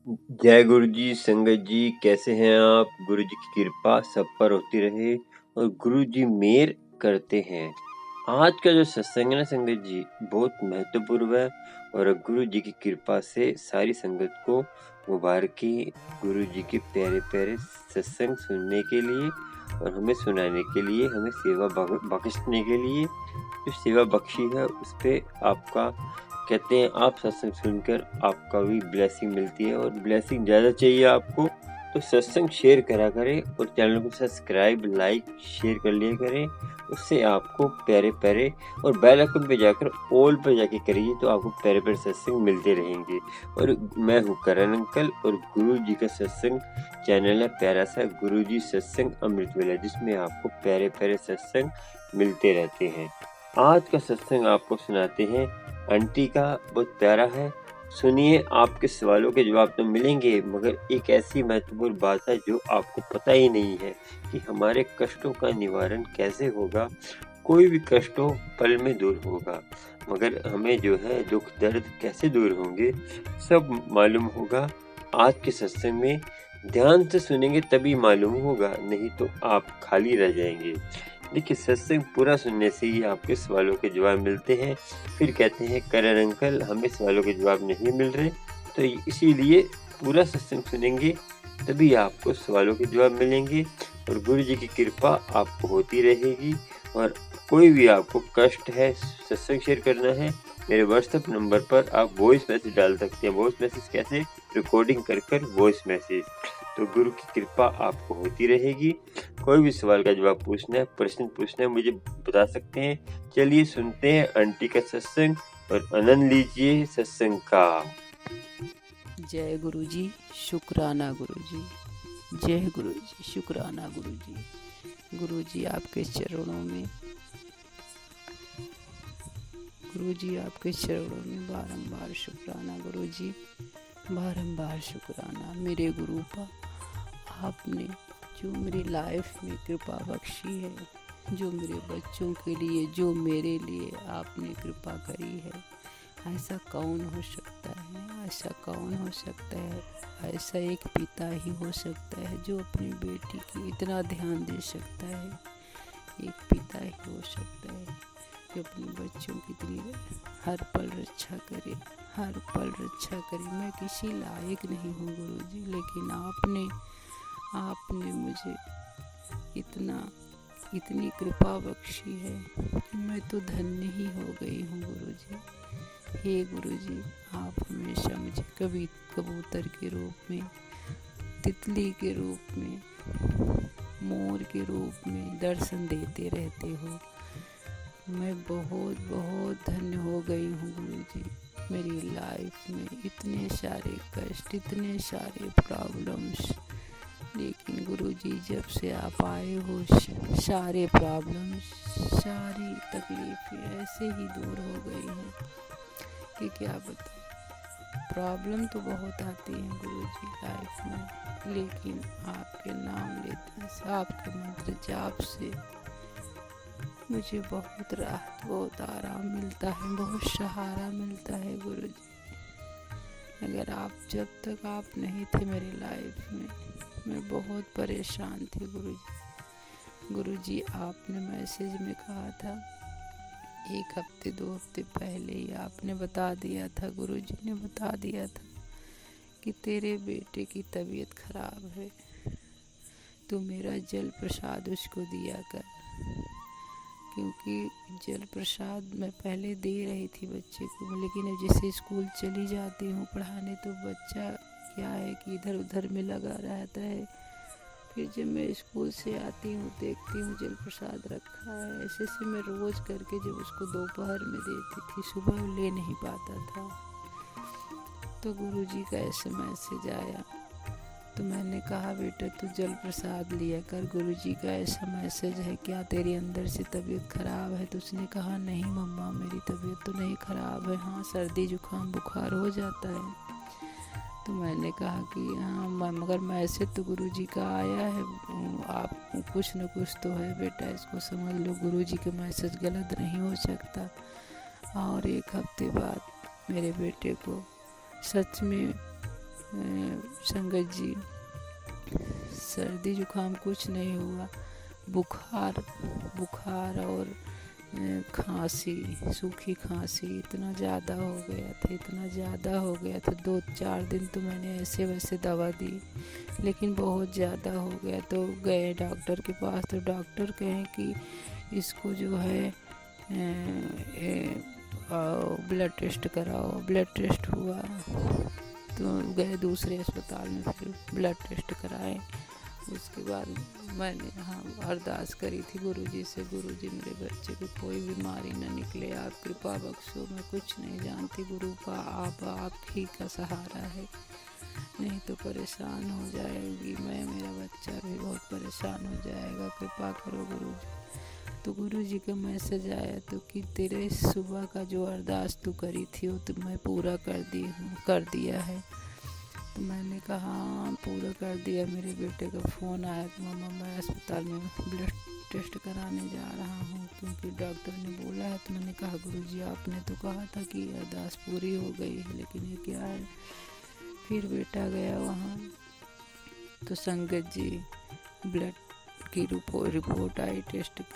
जय गुरु जी, संगत जी, कैसे हैं आप? गुरु जी की कृपा सब पर होती रहे और गुरु जी मेहर करते हैं। आज का जो सत्संग है ना संगत जी, बहुत महत्वपूर्ण है और गुरु जी की कृपा से सारी संगत को मुबारकी। गुरु जी के प्यारे प्यारे सत्संग सुनने के लिए और हमें सुनाने के लिए, हमें सेवा बख्शने के लिए जो सेवा बख्शी है उस पे आपका कहते हैं आप सत्संग सुनकर आपका भी ब्लेसिंग मिलती है और ब्लेसिंग ज़्यादा चाहिए आपको तो सत्संग शेयर करा करें और चैनल को सब्सक्राइब लाइक शेयर कर लिया करें। उससे आपको प्यारे प्यारे और बेल आइकन पे जाकर ऑल पे जाके करिए तो आपको प्यारे प्यारे सत्संग मिलते रहेंगे। और मैं हूँ करण अंकल और गुरु जी का सत्संग चैनल है प्यारा सा गुरु जी सत्संग अमृत वेला, जिसमें आपको प्यारे प्यारे सत्संग मिलते रहते हैं। आज का सत्संग आपको सुनाते हैं आंटी का, बहुत प्यारा है। सुनिए, आपके सवालों के जवाब तो मिलेंगे मगर एक ऐसी महत्वपूर्ण बात है जो आपको पता ही नहीं है कि हमारे कष्टों का निवारण कैसे होगा। कोई भी कष्ट हो पल में दूर होगा मगर हमें जो है दुख दर्द कैसे दूर होंगे सब मालूम होगा आज के सत्संग में। ध्यान से सुनेंगे तभी मालूम होगा, नहीं तो आप खाली रह जाएंगे। देखिए, सत्संग पूरा सुनने से ही आपके सवालों के जवाब मिलते हैं। फिर कहते हैं करण अंकल हमें सवालों के जवाब नहीं मिल रहे, तो इसीलिए पूरा सत्संग सुनेंगे तभी आपको सवालों के जवाब मिलेंगे और गुरु जी की कृपा आपको होती रहेगी। और कोई भी आपको कष्ट है, सत्संग शेयर करना है, मेरे व्हाट्सएप नंबर पर आप वॉइस मैसेज डाल सकते हैं। वॉइस मैसेज कैसे? रिकॉर्डिंग कर वॉइस मैसेज। तो गुरु की कृपा आपको होती रहेगी। कोई भी सवाल का जवाब पूछना है, प्रश्न पूछना है, मुझे बता सकते हैं। चलिए सुनते हैं आंटी का सत्संग और आनंद लीजिए सत्संग का। जय गुरु जी, शुक्राना गुरु जी। जय गुरु जी, शुक्राना गुरु जी। गुरु जी आपके चरणों में, गुरु जी आपके चरणों में बारंबार शुक्राना गुरु जी, बारंबार शुक्राना मेरे गुरु का। आपने जो मेरी लाइफ में कृपा बख्शी है, जो मेरे बच्चों के लिए, जो मेरे लिए आपने कृपा करी है, ऐसा कौन हो सकता है? ऐसा कौन हो सकता है? ऐसा एक पिता ही हो सकता है जो अपनी बेटी की इतना ध्यान दे सकता है। एक पिता ही हो सकता है जो अपने बच्चों की इतनी हर पल रक्षा करे, हर पल रक्षा करे। मैं किसी लायक नहीं हूँ गुरुजी, लेकिन आपने मुझे इतनी कृपा बख्शी है कि मैं तो धन्य ही हो गई हूँ गुरुजी। हे गुरुजी, आप हमेशा मुझे कभी कबूतर के रूप में, तितली के रूप में, मोर के रूप में दर्शन देते रहते हो। मैं बहुत बहुत धन्य हो गई हूँ गुरुजी। मेरी लाइफ में इतने सारे कष्ट, इतने सारे प्रॉब्लम्स, लेकिन गुरुजी जब से आप आए हो सारे प्रॉब्लम्स, सारी तकलीफें ऐसे ही दूर हो गई हैं कि क्या बताऊं। प्रॉब्लम तो बहुत आती हैं गुरुजी लाइफ में, लेकिन आपके नाम लेते से, आपके मंत्र जाप से मुझे बहुत राहत, बहुत आराम मिलता है, बहुत सहारा मिलता है गुरुजी। अगर जब तक आप नहीं थे मेरी लाइफ में, मैं बहुत परेशान थी गुरुजी। गुरुजी आपने मैसेज में कहा था, 1 हफ्ते 2 हफ्ते पहले ही आपने बता दिया था, गुरुजी ने बता दिया था कि तेरे बेटे की तबीयत खराब है, तो मेरा जल प्रसाद उसको दिया कर। क्योंकि जल प्रसाद मैं पहले दे रही थी बच्चे को, लेकिन अब जैसे स्कूल चली जाती हूँ पढ़ाने तो बच्चा क्या है कि इधर उधर में लगा रहता है। फिर जब मैं स्कूल से आती हूँ देखती हूँ जल प्रसाद रखा है, ऐसे से मैं रोज़ करके जब उसको दोपहर में देती थी, सुबह ले नहीं पाता था। तो गुरुजी का ऐसे मैसेज आया, तो मैंने कहा बेटा तू जल प्रसाद लिया कर, गुरुजी का ऐसा मैसेज है, क्या तेरे अंदर से तबीयत ख़राब है? तो उसने कहा नहीं मम्मा, मेरी तबीयत तो नहीं ख़राब है, हाँ सर्दी जुकाम बुखार हो जाता है। तो मैंने कहा कि हाँ मगर मैसेज तो गुरुजी का आया है, आप कुछ न कुछ तो है बेटा, इसको समझ लो, गुरुजी के मैसेज गलत नहीं हो सकता। और 1 हफ्ते बाद मेरे बेटे को सच में संगत जी सर्दी जुकाम कुछ नहीं हुआ, बुखार और खांसी, सूखी खांसी इतना ज़्यादा हो गया था 2-4 दिन तो मैंने ऐसे वैसे दवा दी, लेकिन बहुत ज़्यादा हो गया। तो गए डॉक्टर के पास, तो डॉक्टर कहें कि इसको जो है ब्लड टेस्ट कराओ। ब्लड टेस्ट हुआ तो गए दूसरे अस्पताल में, फिर ब्लड टेस्ट कराए। उसके बाद मैंने अरदास करी थी गुरुजी से, गुरुजी मेरे बच्चे को कोई बीमारी न निकले, आप कृपा बख्शो। मैं कुछ नहीं जानती गुरु का, आप ही का सहारा है, नहीं तो परेशान हो जाएगी मैं, मेरा बच्चा भी बहुत परेशान हो जाएगा, कृपा करो गुरुजी। तो गुरुजी का मैसेज आया तो कि तेरे सुबह का जो अरदास तू करी थी वो तो मैं पूरा कर दिया है। तो मैंने कहा हाँ पूरा कर दिया। मेरे बेटे का फ़ोन आया कि मम्मा मैं अस्पताल में ब्लड टेस्ट कराने जा रहा हूँ क्योंकि डॉक्टर ने बोला है। तो मैंने कहा गुरुजी आपने तो कहा था कि अरदास पूरी हो गई है, लेकिन ये क्या है। फिर बेटा गया वहाँ, तो संगत जी ब्लड की रिपोर्ट आई,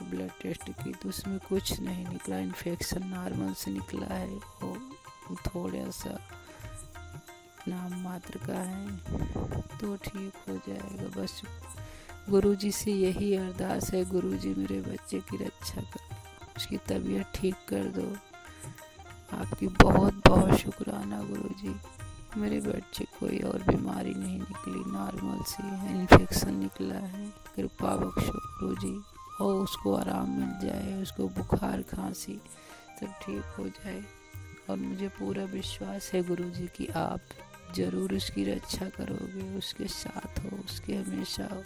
ब्लड टेस्ट की, तो उसमें कुछ नहीं निकला, इन्फेक्शन नॉर्मल से निकला है, वो थोड़ा सा नाम मात्र का है, तो ठीक हो जाएगा। बस गुरुजी से यही अरदास है, गुरुजी मेरे बच्चे की रक्षा करो, उसकी तबीयत ठीक कर दो। आपकी बहुत बहुत शुक्राना गुरुजी, मेरे बच्चे कोई और बीमारी नहीं निकली, नॉर्मल सी है, इन्फेक्शन निकला है, कृपा बख्शो गुरुजी, और उसको आराम मिल जाए, उसको बुखार खांसी सब ठीक हो जाए। और मुझे पूरा विश्वास है गुरुजी कि आप ज़रूर उसकी रक्षा करोगे, उसके साथ हो, उसके हमेशा हो,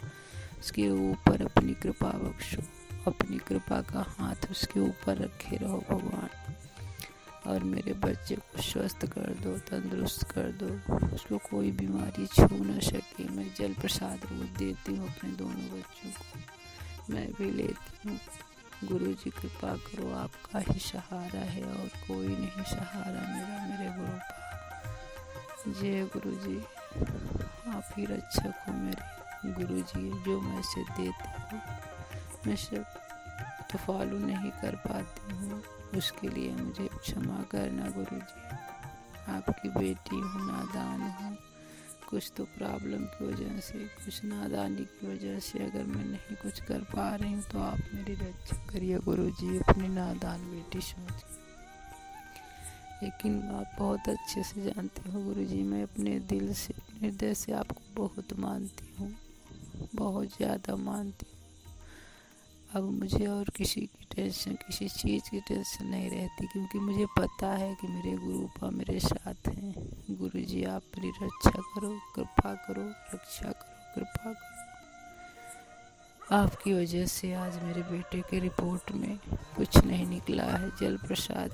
उसके ऊपर अपनी कृपा बख्शो, अपनी कृपा का हाथ उसके ऊपर रखे रहो भगवान। और मेरे बच्चे को स्वस्थ कर दो, तंदुरुस्त कर दो, उसको कोई बीमारी छू न सके। मैं जल प्रसाद रोज देती हूँ अपने दोनों बच्चों को, मैं भी लेती हूँ। गुरुजी कृपा करो, आपका ही सहारा है और कोई नहीं सहारा मेरे गुरु का। जय गुरुजी, आप ही रक्षक हो मेरे गुरुजी। जो मैसेज देते हो मैं सब तो फॉलो नहीं कर पाती हूँ, उसके लिए मुझे क्षमा करना गुरुजी। आपकी बेटी हूँ, नादान हूँ, कुछ तो प्रॉब्लम की वजह से, कुछ नादानी की वजह से अगर मैं नहीं कुछ कर पा रही हूँ तो आप मेरी रक्षा करिए गुरुजी, अपनी नादान बेटी सोच। लेकिन आप बहुत अच्छे से जानते हो गुरुजी, मैं अपने दिल से, अपने हृदय से आपको बहुत मानती हूँ, बहुत ज़्यादा मानती हूँ। अब मुझे और किसी की टेंशन, किसी चीज़ की टेंशन नहीं रहती, क्योंकि मुझे पता है कि मेरे गुरुपा मेरे साथ हैं। गुरुजी आप मेरी रक्षा करो, कृपा करो, रक्षा करो, कृपा करो। आपकी वजह से आज मेरे बेटे के रिपोर्ट में कुछ नहीं निकला है, जल प्रसाद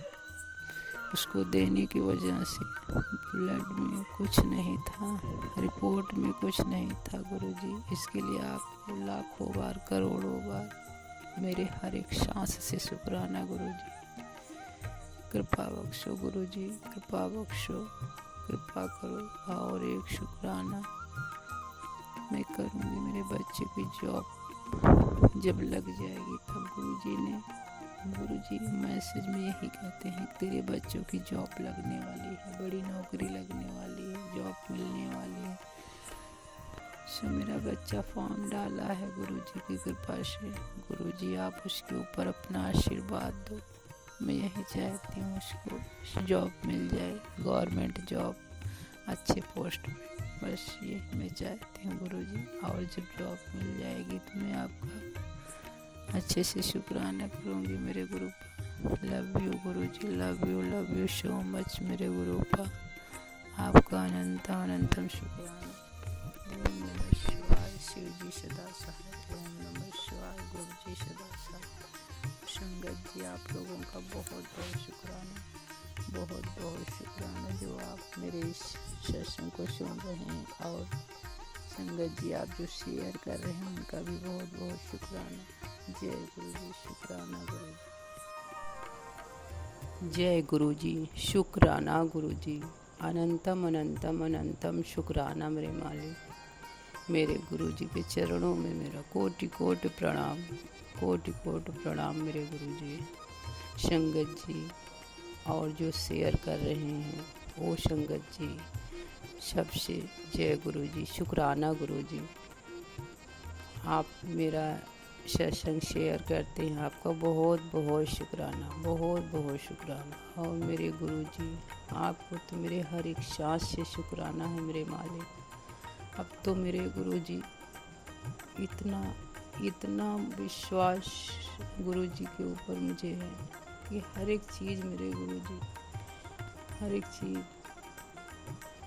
उसको देने की वजह से ब्लड में कुछ नहीं था, रिपोर्ट में कुछ नहीं था गुरुजी। इसके लिए आपको लाखों बार, करोड़ों बार मेरे हर एक सांस से शुक्राना गुरुजी। कृपा बख्शो गुरुजी, कृपा बख्शो, कृपा करो। और एक शुक्राना मैं करूँगी, मेरे बच्चे की जॉब जब लग जाएगी तब गुरुजी मैसेज में यही कहते हैं कि तेरे बच्चों की जॉब लगने वाली है, बड़ी नौकरी लगने वाली है, जॉब मिलने वाली है। सो मेरा बच्चा फॉर्म डाला है गुरुजी की कृपा से। गुरुजी आप उसके ऊपर अपना आशीर्वाद दो। मैं यही चाहती हूँ उसको जॉब मिल जाए, गवर्नमेंट जॉब, अच्छे पोस्ट में, बस ये मैं चाहती हूँ गुरुजी। और जब जॉब मिल जाएगी तो मैं आपका अच्छे से शुक्राना करूँगी मेरे गुरु पा। Love you Guruji, love you so much मेरे गुरु पा। आपका अनंतम शुक्राना। ओम नमः शिवाय, शिव जी सदा सहाय। ओम नमः शिवाय, गुरु जी सदा सहाय। संगत जी आप लोगों का बहुत बहुत शुक्राना, बहुत बहुत शुक्राना जो आप मेरे इस सत्संग को सुन रहे हैं। और संगत जी आप जो शेयर कर रहे हैं उनका भी बहुत बहुत शुक्राना। जय गुरु जी, शुक्राना गुरु जी। जय गुरु जी, शुक्राना गुरु जी। अनंतम अनंतम अनंतम शुक्राना मेरे मालिक। मेरे गुरुजी के चरणों में मेरा कोटि कोटि प्रणाम मेरे गुरुजी। संगत जी और जो शेयर कर रहे हैं वो संगत जी, सबसे जय गुरुजी, शुक्राना गुरुजी। आप मेरा सत्संग शेयर करते हैं, आपका बहुत बहुत शुक्राना, बहुत बहुत शुक्राना। और मेरे गुरुजी, आपको तो मेरे हर एक सांस से शुक्राना है मेरे मालिक। अब तो मेरे गुरुजी इतना विश्वास गुरुजी के ऊपर मुझे है कि हर एक चीज़ मेरे गुरुजी, हर एक चीज़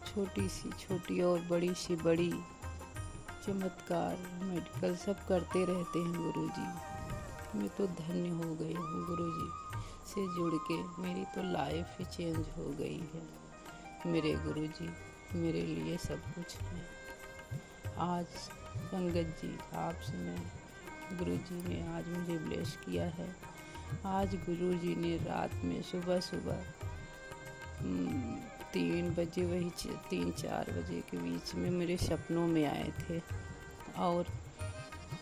छोटी सी छोटी और बड़ी सी बड़ी, चमत्कार मेडिकल सब करते रहते हैं गुरुजी। मैं तो धन्य हो गई हूँ गुरुजी से जुड़ के, मेरी तो लाइफ ही चेंज हो गई है मेरे गुरुजी। मेरे लिए सब कुछ है। आज संगत जी, आपसे मैं, गुरुजी ने आज मुझे ब्लेस किया है। आज गुरुजी ने रात में सुबह 3 बजे, वही 3-4 बजे के बीच में मेरे सपनों में आए थे और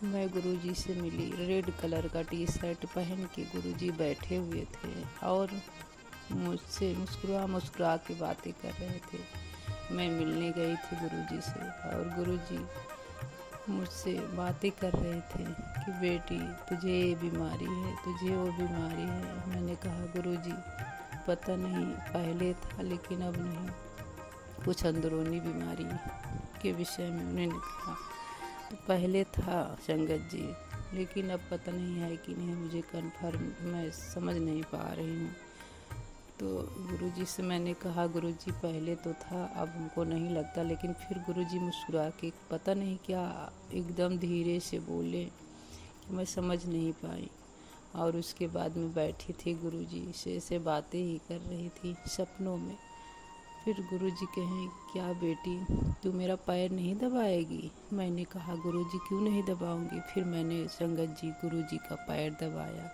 मैं गुरुजी से मिली। रेड कलर का टी शर्ट पहन के गुरुजी बैठे हुए थे और मुझसे मुस्कुरा के बातें कर रहे थे। मैं मिलने गई थी गुरुजी से और गुरुजी मुझसे बातें कर रहे थे कि बेटी तुझे ये बीमारी है, तुझे वो बीमारी है। मैंने कहा गुरुजी पता नहीं, पहले था लेकिन अब नहीं, कुछ अंदरूनी बीमारी के विषय में उन्होंने कहा। तो पहले था संगत जी, लेकिन अब पता नहीं है कि नहीं, मुझे कन्फर्म मैं समझ नहीं पा रही हूँ। तो गुरुजी से मैंने कहा गुरुजी पहले तो था, अब हमको नहीं लगता। लेकिन फिर गुरुजी मुस्कुरा के पता नहीं क्या एकदम धीरे से बोले, मैं समझ नहीं पाई। और उसके बाद मैं बैठी थी गुरुजी से बातें ही कर रही थी सपनों में। फिर गुरुजी कहें क्या बेटी तू मेरा पैर नहीं दबाएगी? मैंने कहा गुरुजी क्यों नहीं दबाऊंगी। फिर मैंने संगत जी गुरुजी का पैर दबाया,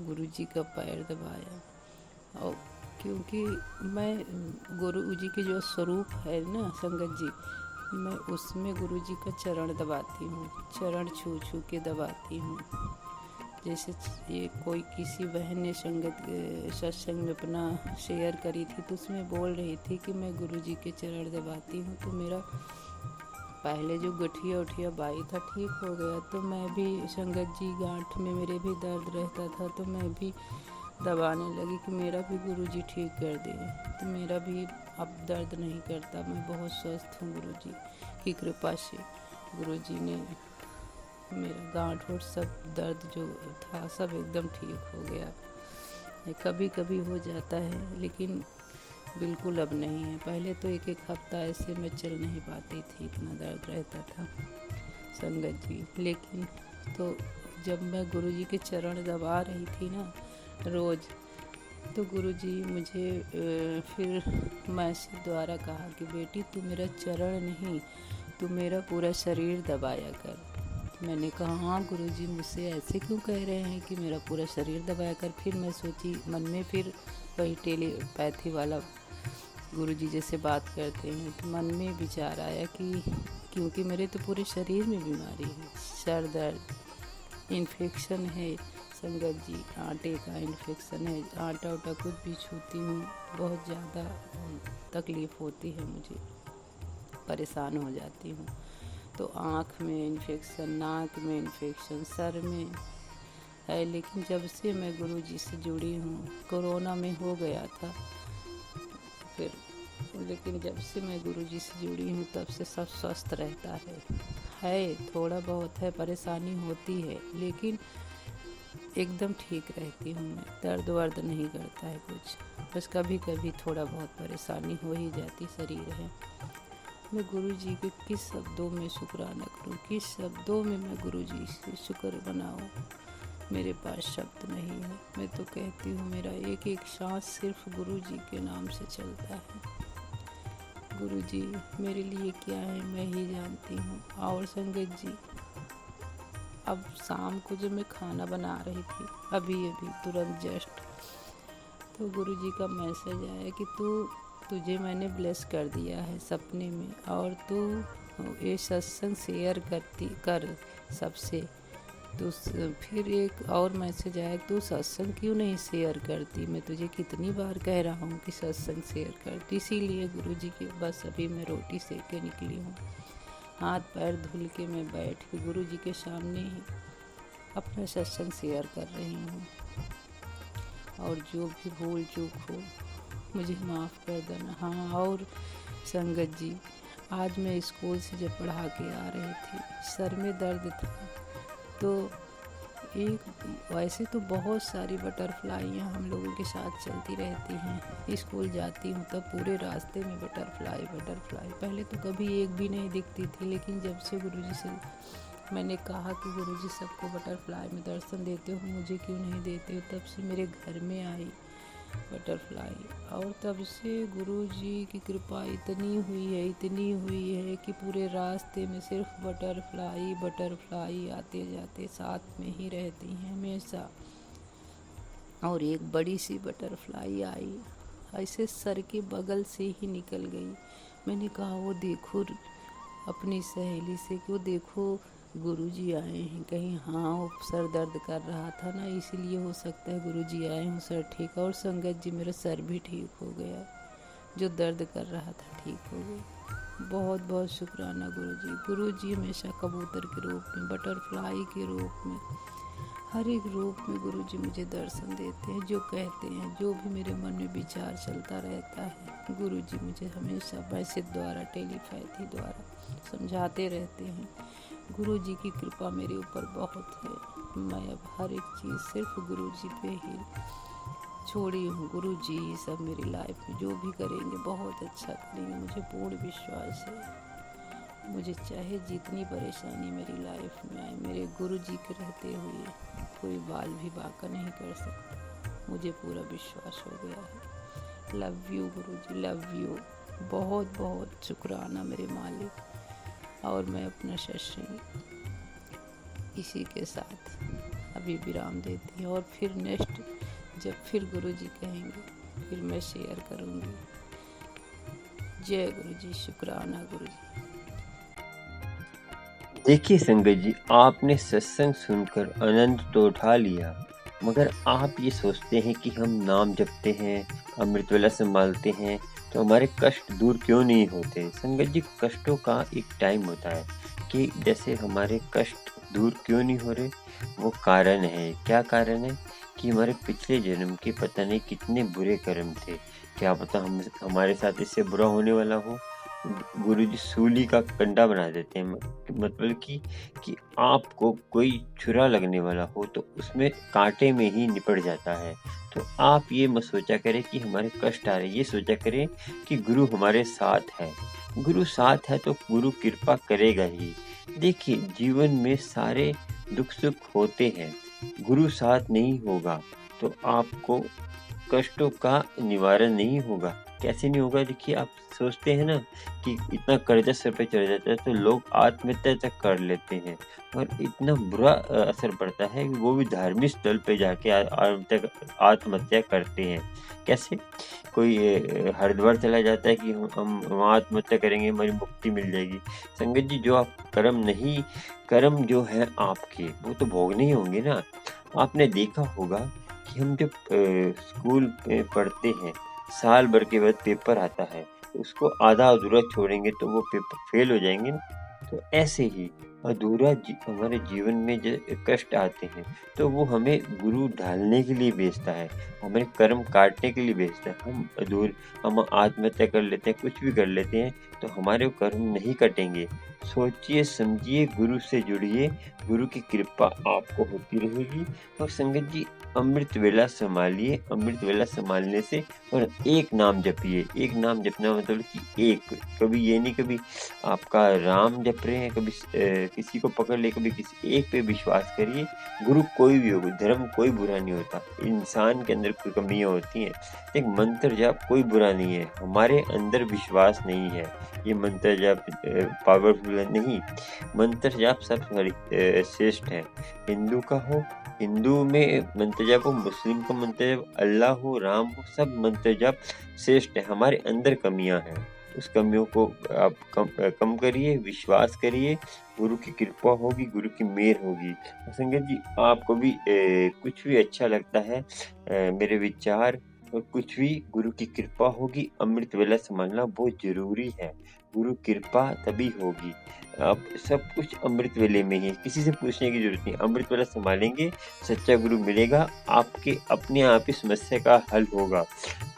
गुरुजी का पैर दबाया। और क्योंकि मैं गुरुजी के जो स्वरूप है ना संगत जी, मैं उसमें गुरुजी का चरण दबाती हूँ, चरण छू छू के दबाती हूँ। जैसे ये कोई किसी बहन ने सत्संग में अपना शेयर करी थी तो उसमें बोल रही थी कि मैं गुरुजी के चरण दबाती हूँ तो मेरा पहले जो गठिया उठिया बाई था ठीक हो गया। तो मैं भी संगत जी गांठ में मेरे भी दर्द रहता था तो मैं भी दबाने लगी कि मेरा भी गुरुजी ठीक कर दे। तो मेरा भी अब दर्द नहीं करता, मैं बहुत स्वस्थ हूँ गुरुजी की कृपा से। गुरुजी ने मेरा गांठ और सब दर्द जो था सब एकदम ठीक हो गया। कभी कभी हो जाता है लेकिन बिल्कुल अब नहीं है। पहले तो एक हफ्ता ऐसे मैं चल नहीं पाती थी, इतना दर्द रहता था संगत जी। लेकिन तो जब मैं गुरुजी के चरण दबा रही थी ना रोज़, तो गुरुजी मुझे फिर मैसेज द्वारा कहा कि बेटी तू मेरा चरण नहीं, तू मेरा पूरा शरीर दबाया कर। मैंने कहा हाँ गुरुजी मुझसे ऐसे क्यों कह रहे हैं कि मेरा पूरा शरीर दबाया कर। फिर मैं सोची मन में, फिर वही टेलीपैथी वाला गुरुजी जैसे बात करते हैं, तो मन में विचार आया कि क्योंकि मेरे तो पूरे शरीर में बीमारी है, सर दर्द, इन्फेक्शन है संगत जी, आटे का इन्फेक्शन है। आटा उटा कुछ भी छूती हूँ बहुत ज़्यादा तकलीफ़ होती है मुझे, परेशान हो जाती हूँ। तो आँख में इन्फेक्शन, नाक में इन्फेक्शन, सर में है। लेकिन जब से मैं गुरुजी से जुड़ी हूँ, कोरोना में हो गया था फिर, लेकिन जब से मैं गुरुजी से जुड़ी हूँ तब से सब स्वस्थ रहता है। थोड़ा बहुत है, परेशानी होती है लेकिन एकदम ठीक रहती हूँ मैं, दर्द वर्द नहीं करता है कुछ, बस कभी कभी थोड़ा बहुत परेशानी हो ही जाती, शरीर है। मैं गुरुजी के किस शब्दों में शुक्राना करूँ, किस शब्दों में मैं गुरुजी से शुक्र बनाऊँ, मेरे पास शब्द नहीं है। मैं तो कहती हूँ मेरा एक एक सांस सिर्फ गुरुजी के नाम से चलता है। गुरुजी मेरे लिए क्या है मैं ही जानती हूँ। और संगत जी अब शाम को जब मैं खाना बना रही थी अभी तुरंत जस्ट, तो गुरुजी का मैसेज आया कि तू तुझे मैंने ब्लेस कर दिया है सपने में, और तू ये सत्संग शेयर कर सबसे। तो फिर एक और मैसेज आया, तू सत्संग क्यों नहीं शेयर करती? मैं तुझे कितनी बार कह रहा हूँ कि सत्संग शेयर करती। इसीलिए गुरुजी के बस अभी मैं रोटी सेक के निकली हूँ। हाथ पैर धुल के मैं बैठ के गुरुजी के सामने ही अपना सत्संग शेयर कर रही हूँ। और जो भी भूल चूक हो मुझे माफ़ कर देना। हाँ, और संगत जी, आज मैं स्कूल से जब पढ़ा के आ रही थी, सर में दर्द था, तो वैसे तो बहुत सारी बटरफ्लाइयाँ हम लोगों के साथ चलती रहती हैं। स्कूल जाती हूँ तब पूरे रास्ते में बटरफ्लाई। पहले तो कभी एक भी नहीं दिखती थी, लेकिन जब से गुरुजी से मैंने कहा कि गुरुजी सबको बटरफ्लाई में दर्शन देते हो, मुझे क्यों नहीं देते हो, तब से मेरे घर में आई बटरफ्लाई। और तब से गुरुजी की कृपा इतनी हुई है कि पूरे रास्ते में सिर्फ बटरफ्लाई आते जाते साथ में ही रहती हैं हमेशा। और एक बड़ी सी बटरफ्लाई आई, ऐसे सर के बगल से ही निकल गई। मैंने कहा वो देखो अपनी सहेली से कि वो देखो गुरुजी आए हैं कहीं। हाँ, वो सर दर्द कर रहा था ना, इसीलिए हो सकता है गुरुजी आए हों, सर ठीक। और संगत जी, मेरा सर भी ठीक हो गया, जो दर्द कर रहा था ठीक हो गया। बहुत बहुत शुक्राना गुरुजी। गुरुजी हमेशा कबूतर के रूप में, बटरफ्लाई के रूप में, हर एक रूप में गुरुजी मुझे दर्शन देते हैं। जो कहते हैं, जो भी मेरे मन में विचार चलता रहता है, गुरुजी मुझे हमेशा मैसेज द्वारा, टेलीपैथी द्वारा समझाते रहते हैं। गुरुजी की कृपा मेरे ऊपर बहुत है। मैं अब हर एक चीज़ सिर्फ गुरुजी पे ही छोड़ी हूँ। गुरुजी सब मेरी लाइफ में जो भी करेंगे बहुत अच्छा करेंगे, मुझे पूर्ण विश्वास है। मुझे चाहे जितनी परेशानी मेरी लाइफ में आए, मेरे गुरुजी के रहते हुए कोई बाल भी बांका नहीं कर सकता, मुझे पूरा विश्वास हो गया है। Love you Guruji, love you. बहुत बहुत शुक्राना मेरे मालिक। और मैं अपना सत्संग इसी के साथ अभी विराम देती हूँ, और फिर नेक्स्ट जब फिर गुरुजी कहेंगे फिर मैं शेयर करूँगी। जय गुरुजी, शुक्राना गुरुजी। देखिए संगत जी, आपने सत्संग सुनकर आनंद तो उठा लिया, मगर आप ये सोचते हैं कि हम नाम जपते हैं, अमृतवेला संभालते हैं, तो हमारे कष्ट दूर क्यों नहीं होते? संगत जी, कष्टों का एक टाइम होता है कि जैसे हमारे कष्ट दूर क्यों नहीं हो रहे, वो कारण है। क्या कारण है? कि हमारे पिछले जन्म के पता नहीं कितने बुरे कर्म थे। क्या पता हमारे साथ इससे बुरा होने वाला हो। गुरुजी सूली का कंडा बना देते हैं, मतलब कि आपको कोई छुरा लगने वाला हो तो उसमें कांटे में ही निपट जाता है। तो आप ये मत सोचा करें कि हमारे कष्ट आ रहे, ये सोचा करें कि गुरु हमारे साथ है। गुरु साथ है तो गुरु कृपा करेगा ही। देखिए, जीवन में सारे दुख सुख होते हैं, गुरु साथ नहीं होगा तो आपको कष्टों का निवारण नहीं होगा। कैसे नहीं होगा? देखिए, आप सोचते हैं ना कि इतना कर्जा सर पे चढ़ जाता है तो लोग आत्महत्या तक कर लेते हैं, और इतना बुरा असर पड़ता है कि वो भी धार्मिक स्थल पे जाके आत्महत्या करते हैं। कैसे? कोई हरिद्वार चला जाता है कि हम वहाँ आत्महत्या करेंगे, हमारी मुक्ति मिल जाएगी। संगत जी, जो आप कर्म जो है आपके, वो तो भोगने ही होंगे ना। आपने देखा होगा कि हम जब स्कूल में पढ़ते हैं, साल भर के बाद पेपर आता है, तो उसको आधा अधूरा छोड़ेंगे तो वो पेपर फेल हो जाएंगे ना। तो ऐसे ही हमारे जीवन में जो कष्ट आते हैं तो वो हमें गुरु ढालने के लिए भेजता है, हमारे कर्म काटने के लिए भेजता है। हम आत्महत्या कर लेते हैं, कुछ भी कर लेते हैं, तो हमारे कर्म नहीं कटेंगे। सोचिए समझिए, गुरु से जुड़िए, गुरु की कृपा आपको होती रहेगी। और संगत जी, अमृत वेला संभालिए, अमृत वेला संभालने से और एक नाम जपिए। एक नाम जपना मतलब कि एक, कभी ये नहीं कभी आपका राम जप रहे हैं, कभी किसी को पकड़ ले, कभी किसी एक पे विश्वास करिए। गुरु कोई भी हो, धर्म कोई बुरा नहीं होता, इंसान के अंदर कोई कमियां होती हैं। एक मंत्र जाप कोई बुरा नहीं है, हमारे अंदर विश्वास नहीं है। ये मंत्र जाप पावरफुल नहीं, मंत्र जाप सब श्रेष्ठ है, हिंदू का हो हिंदू में मंत्र जाप हो, मुस्लिम का मंत्र जाप, अल्लाह हो, राम हो, सब मंत्र जाप श्रेष्ठ है। हमारे अंदर कमियां हैं, उस कमियों को आप कम करिए, विश्वास करिए, गुरु की कृपा होगी, गुरु की मेहर होगी। संगत जी, आपको भी कुछ भी अच्छा लगता है, मेरे विचार और कुछ भी, गुरु की कृपा होगी। अमृत वेला संभालना बहुत जरूरी है, गुरु कृपा तभी होगी। आप सब कुछ अमृत वेले में ही है, किसी से पूछने की जरूरत नहीं। अमृत वेला संभालेंगे, सच्चा गुरु मिलेगा, आपके अपने आप ही समस्या का हल होगा।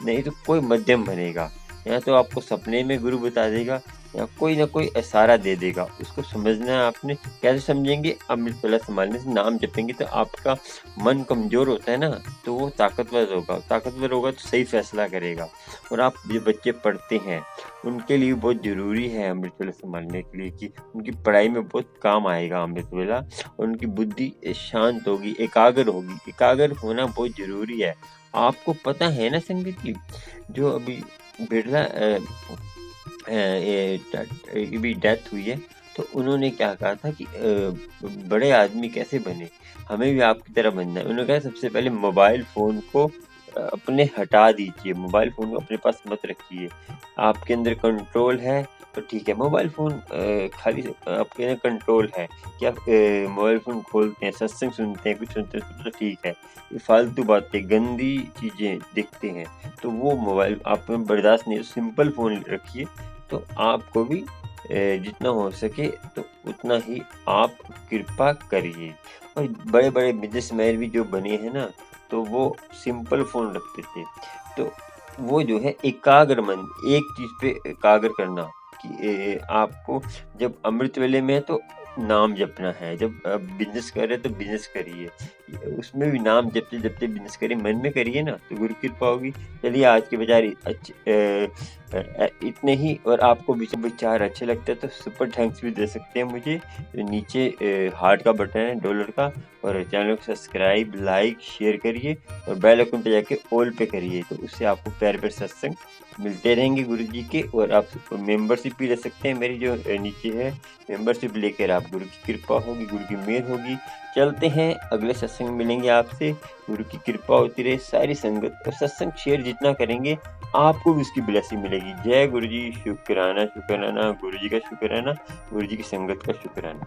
नहीं तो कोई मध्यम बनेगा, या तो आपको सपने में गुरु बता देगा, या कोई ना कोई इशारा दे देगा। उसको समझना है आपने। कैसे समझेंगे? अमृत वेला संभालने से, नाम जपेंगे तो आपका मन कमजोर होता है ना, तो वो ताकतवर होगा। ताकतवर होगा तो सही फैसला करेगा। और आप जो बच्चे पढ़ते हैं, उनके लिए बहुत जरूरी है अमृत वेला संभालने के लिए, कि उनकी पढ़ाई में बहुत काम आएगा अमृत वेला, और उनकी बुद्धि शांत होगी, एकाग्र होगी। एकाग्र होना बहुत जरूरी है। आपको पता है ना संगत जी, जो अभी बिरला की भी डेथ हुई है, तो उन्होंने क्या कहा था कि बड़े आदमी कैसे बने, हमें भी आपकी तरह बनना है। उन्होंने कहा सबसे पहले मोबाइल फ़ोन को अपने हटा दीजिए, मोबाइल फ़ोन को अपने पास मत रखिए। आपके अंदर कंट्रोल है तो ठीक है। मोबाइल फ़ोन खाली आपके अंदर कंट्रोल है कि आप मोबाइल फ़ोन खोलते हैं, सत्संग सुनते हैं, कुछ सुनते हैं तो ठीक है। ये फालतू बातें, गंदी चीज़ें देखते हैं तो वो मोबाइल आप में बर्दाश्त नहीं है। सिंपल फ़ोन रखिए, तो आपको भी जितना हो सके तो उतना ही आप कृपा करिए। और बड़े-बड़े बिज़नेसमैन भी जो बने हैं ना, तो वो सिंपल फ़ोन रखते थे। तो वो जो है एकाग्र मन, एक चीज़ पे एकाग्र करना, कि आपको जब अमृत वेले में है तो नाम जपना है, जब बिज़नेस कर रहे हैं तो बिज़नेस करिए। उसमें भी नाम जपते-जपते बिज़नेस करिए, मन में करिए ना, तो गुरु कृपा होगी। चलिए आज के विचार इतने ही। और आपको विचार अच्छे लगते हैं तो सुपर थैंक्स भी दे सकते हैं मुझे। नीचे हार्ट का बटन है, डॉलर का, और चैनल को सब्सक्राइब, लाइक, शेयर करिए, और बेल आइकन पे जाके ऑल पे करिए, तो उससे आपको प्यारे-प्यारे सत्संग मिलते रहेंगे गुरु जी के। और आप मेंबरशिप भी ले सकते हैं, मेरी जो नीचे है, मेंबरशिप लेकर आप, गुरु की कृपा होगी, गुरु की मेहर होगी। चलते हैं, अगले सत्संग में मिलेंगे आपसे। गुरु की कृपा होती रहे, सारी संगत और सत्संग शेयर जितना करेंगे आपको भी उसकी ब्लेसिंग मिलेगी। जय गुरु जी, शुक्राना शुक्राना, गुरु जी का शुक्राना, गुरु जी की संगत का शुक्राना।